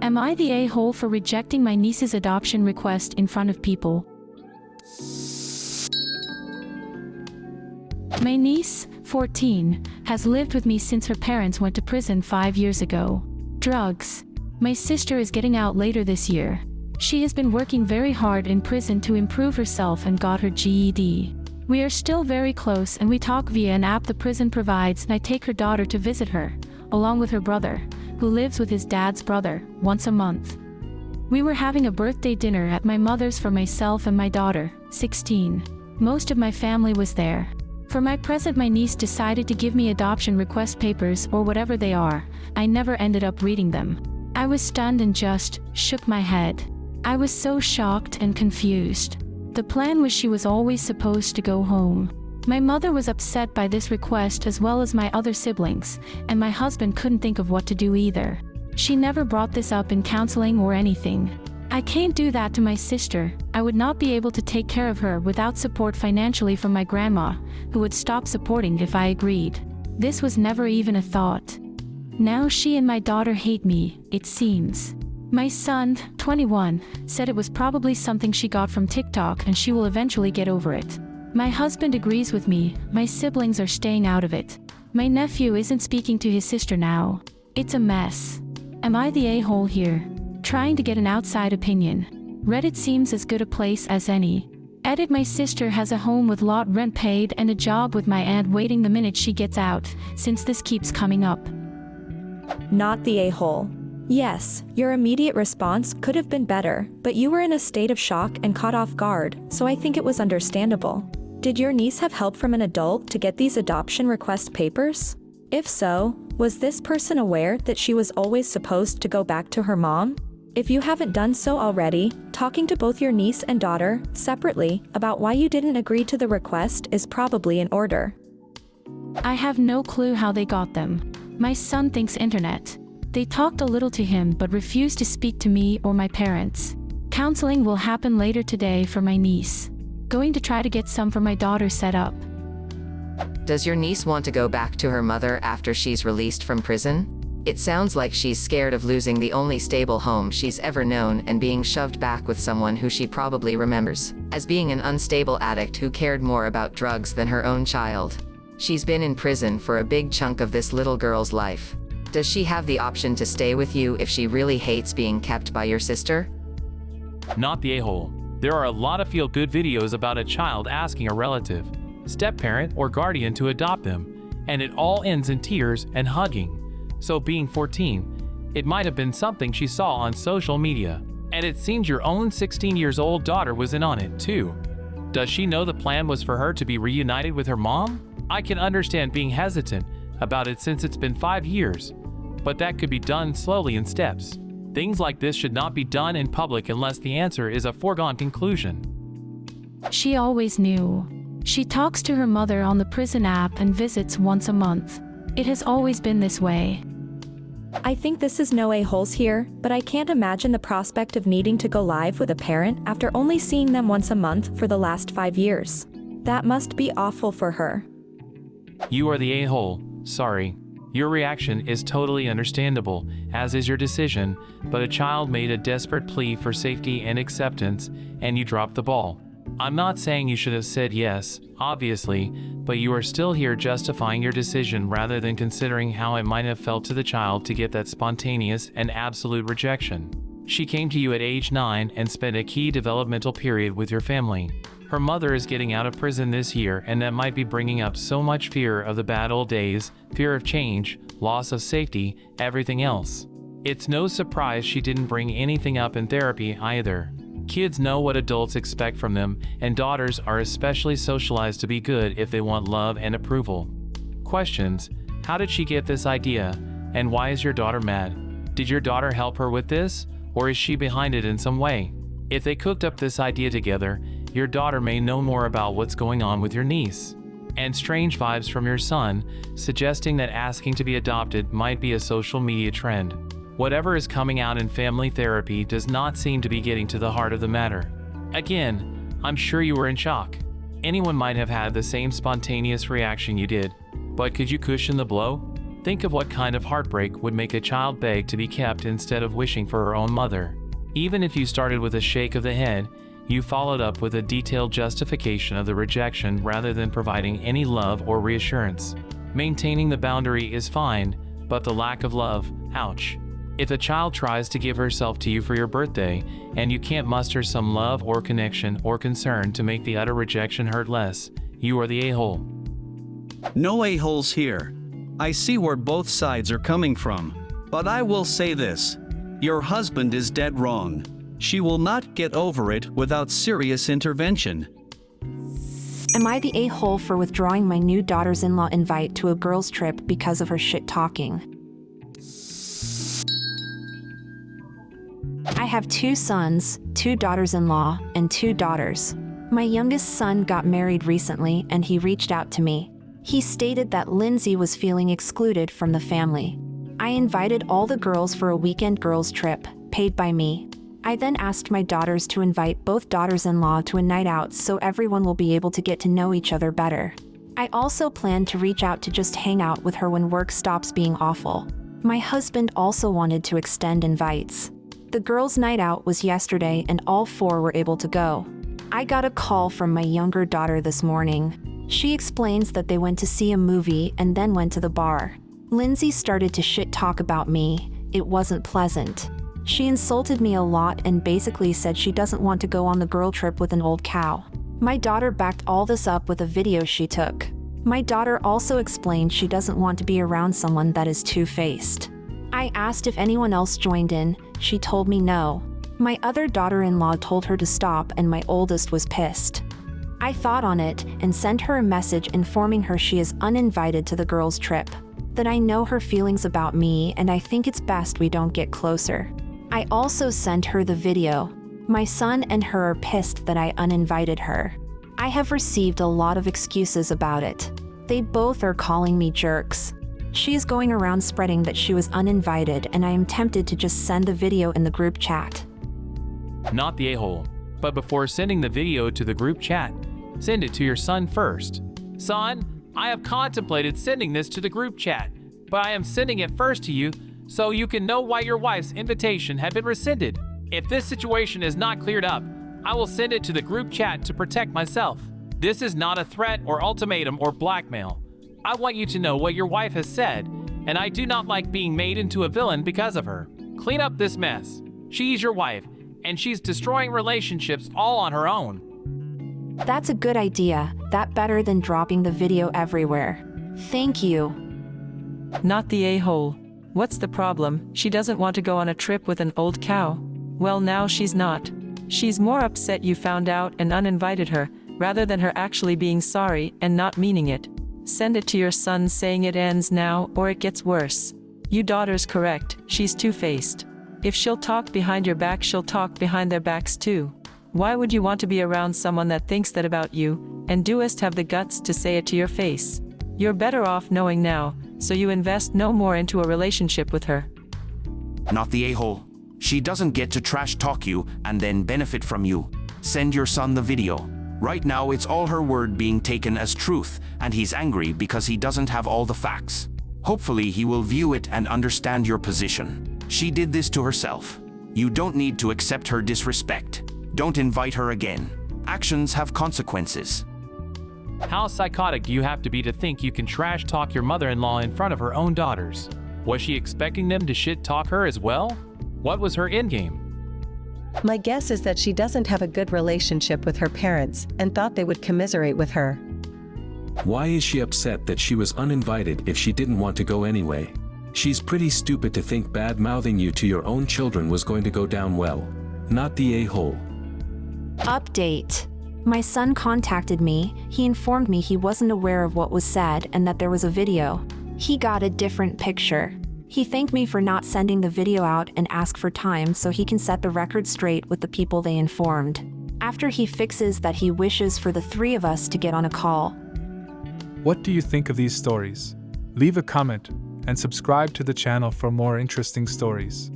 Am I the a-hole for rejecting my niece's adoption request in front of people? My niece, 14, has lived with me since her parents went to prison 5 years ago. Drugs. My sister is getting out later this year. She has been working very hard in prison to improve herself and got her GED. We are still very close and we talk via an app the prison provides, and I take her daughter to visit her, along with her brother, who lives with his dad's brother, once a month. We were having a birthday dinner at my mother's for myself and my daughter, 16. Most of my family was there. For my present, my niece decided to give me adoption request papers or whatever they are. I never ended up reading them. I was stunned and just shook my head. I was so shocked and confused. The plan was she was always supposed to go home. My mother was upset by this request as well as my other siblings, and my husband couldn't think of what to do either. She never brought this up in counseling or anything. I can't do that to my sister. I would not be able to take care of her without support financially from my grandma, who would stop supporting if I agreed. This was never even a thought. Now she and my daughter hate me, it seems. My son, 21, said it was probably something she got from TikTok and she will eventually get over it. My husband agrees with me. My siblings are staying out of it. My nephew isn't speaking to his sister now. It's a mess. Am I the a-hole here? Trying to get an outside opinion. Reddit seems as good a place as any. Edit: my sister has a home with lot rent paid and a job with my aunt waiting the minute she gets out, since this keeps coming up. Not the a-hole. Yes, your immediate response could have been better, but you were in a state of shock and caught off guard, so I think it was understandable. Did your niece have help from an adult to get these adoption request papers? If so, was this person aware that she was always supposed to go back to her mom? If you haven't done so already, talking to both your niece and daughter, separately, about why you didn't agree to the request is probably in order. I have no clue how they got them. My son thinks internet. They talked a little to him but refused to speak to me or my parents. Counseling will happen later today for my niece. Going to try to get some for my daughter set up. Does your niece want to go back to her mother after she's released from prison? It sounds like she's scared of losing the only stable home she's ever known and being shoved back with someone who she probably remembers as being an unstable addict who cared more about drugs than her own child. She's been in prison for a big chunk of this little girl's life. Does she have the option to stay with you if she really hates being kept by your sister? Not the a-hole. There are a lot of feel-good videos about a child asking a relative, step-parent, or guardian to adopt them, and it all ends in tears and hugging. So being 14, it might have been something she saw on social media. And it seems your own 16-year-old daughter was in on it too. Does she know the plan was for her to be reunited with her mom? I can understand being hesitant about it since it's been 5 years, but that could be done slowly in steps. Things like this should not be done in public unless the answer is a foregone conclusion. She always knew. She talks to her mother on the prison app and visits once a month. It has always been this way. I think this is no a-holes here, but I can't imagine the prospect of needing to go live with a parent after only seeing them once a month for the last 5 years. That must be awful for her. You are the a-hole. Sorry. Your reaction is totally understandable, as is your decision, but a child made a desperate plea for safety and acceptance, and you dropped the ball. I'm not saying you should have said yes, obviously, but you are still here justifying your decision rather than considering how it might have felt to the child to get that spontaneous and absolute rejection. She came to you at age 9 and spent a key developmental period with your family. Her mother is getting out of prison this year, and that might be bringing up so much fear of the bad old days, fear of change, loss of safety, everything else. It's no surprise she didn't bring anything up in therapy either. Kids know what adults expect from them, and daughters are especially socialized to be good if they want love and approval. Questions: how did she get this idea, and why is your daughter mad? Did your daughter help her with this, or is she behind it in some way? If they cooked up this idea together, your daughter may know more about what's going on with your niece. And strange vibes from your son, suggesting that asking to be adopted might be a social media trend. Whatever is coming out in family therapy does not seem to be getting to the heart of the matter. Again, I'm sure you were in shock. Anyone might have had the same spontaneous reaction you did, but could you cushion the blow? Think of what kind of heartbreak would make a child beg to be kept instead of wishing for her own mother. Even if you started with a shake of the head, you followed up with a detailed justification of the rejection rather than providing any love or reassurance. Maintaining the boundary is fine, but the lack of love, ouch. If a child tries to give herself to you for your birthday, and you can't muster some love or connection or concern to make the utter rejection hurt less, you are the a-hole. No a-holes here. I see where both sides are coming from. But I will say this. Your husband is dead wrong. She will not get over it without serious intervention. Am I the a-hole for withdrawing my new daughter's-in-law invite to a girls' trip because of her shit-talking? I have 2 sons, 2 daughters-in-law, and 2 daughters. My youngest son got married recently and he reached out to me. He stated that Lindsay was feeling excluded from the family. I invited all the girls for a weekend girls' trip, paid by me. I then asked my daughters to invite both daughters-in-law to a night out so everyone will be able to get to know each other better. I also plan to reach out to just hang out with her when work stops being awful. My husband also wanted to extend invites. The girls' night out was yesterday and all 4 were able to go. I got a call from my younger daughter this morning. She explains that they went to see a movie and then went to the bar. Lindsay started to shit-talk about me. It wasn't pleasant. She insulted me a lot and basically said she doesn't want to go on the girl trip with an old cow. My daughter backed all this up with a video she took. My daughter also explained she doesn't want to be around someone that is two-faced. I asked if anyone else joined in. She told me no. My other daughter-in-law told her to stop and my oldest was pissed. I thought on it and sent her a message informing her she is uninvited to the girls' trip. That I know her feelings about me and I think it's best we don't get closer. I also sent her the video. My son and her are pissed that I uninvited her. I have received a lot of excuses about it. They both are calling me jerks. She is going around spreading that she was uninvited and I am tempted to just send the video in the group chat. Not the a-hole. But before sending the video to the group chat, send it to your son first. Son, I have contemplated sending this to the group chat, but I am sending it first to you so you can know why your wife's invitation had been rescinded. If this situation is not cleared up, I will send it to the group chat to protect myself. This is not a threat or ultimatum or blackmail. I want you to know what your wife has said, and I do not like being made into a villain because of her. Clean up this mess. She's your wife, and she's destroying relationships all on her own. That's a good idea. That better than dropping the video everywhere. Thank you. Not the a-hole. What's the problem? She doesn't want to go on a trip with an old cow. Well, now she's not. She's more upset you found out and uninvited her, rather than her actually being sorry and not meaning it. Send it to your son saying it ends now or it gets worse. You daughter's correct, she's two-faced. If she'll talk behind your back, she'll talk behind their backs too. Why would you want to be around someone that thinks that about you, and doest have the guts to say it to your face? You're better off knowing now, so you invest no more into a relationship with her. Not the a-hole. She doesn't get to trash talk you and then benefit from you. Send your son the video. Right now it's all her word being taken as truth, and he's angry because he doesn't have all the facts. Hopefully he will view it and understand your position. She did this to herself. You don't need to accept her disrespect. Don't invite her again. Actions have consequences. How psychotic do you have to be to think you can trash talk your mother-in-law in front of her own daughters? Was she expecting them to shit talk her as well? What was her endgame? My guess is that she doesn't have a good relationship with her parents and thought they would commiserate with her. Why is she upset that she was uninvited if she didn't want to go anyway? She's pretty stupid to think bad-mouthing you to your own children was going to go down well. Not the a-hole. Update. My son contacted me. He informed me he wasn't aware of what was said and that there was a video. He got a different picture. He thanked me for not sending the video out and asked for time so he can set the record straight with the people they informed. After he fixes that, he wishes for the 3 of us to get on a call. What do you think of these stories? Leave a comment and subscribe to the channel for more interesting stories.